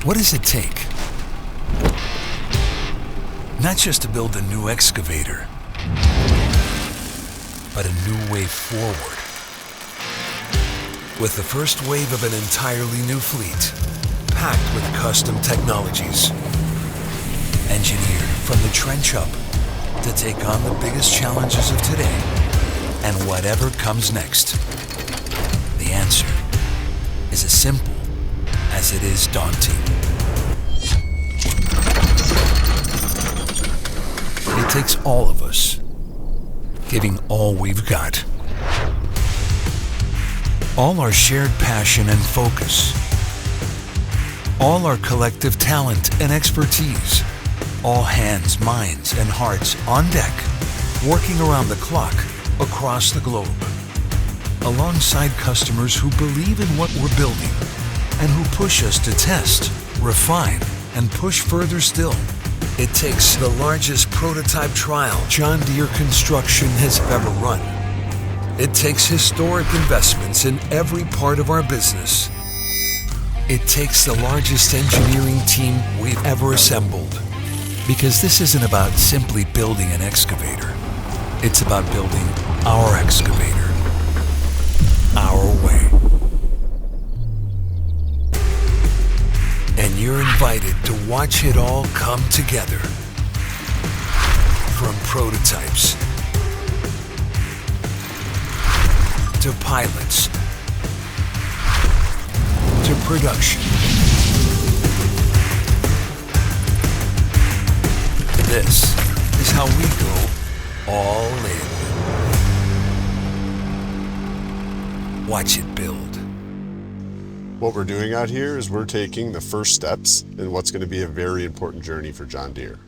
What does it take? Not just to build a new excavator, but a new way forward. With the first wave of an entirely new fleet, packed with custom technologies, engineered from the trench up to take on the biggest challenges of today and whatever comes next. The answer is as simple as it is daunting. It takes all of us, giving all we've got. All our shared passion and focus. All our collective talent and expertise. All hands, minds, and hearts on deck, working around the clock across the globe. Alongside customers who believe in what we're building and who push us to test, refine, and push further still. It takes the largest prototype trial John Deere Construction has ever run. It takes historic investments in every part of our business. It takes the largest engineering team we've ever assembled. Because this isn't about simply building an excavator. It's about building our excavator, our way. And you're invited to watch it all come together. From prototypes to pilots to production. This is how we go all in. Watch it build. What we're doing out here is we're taking the first steps in what's going to be a very important journey for John Deere.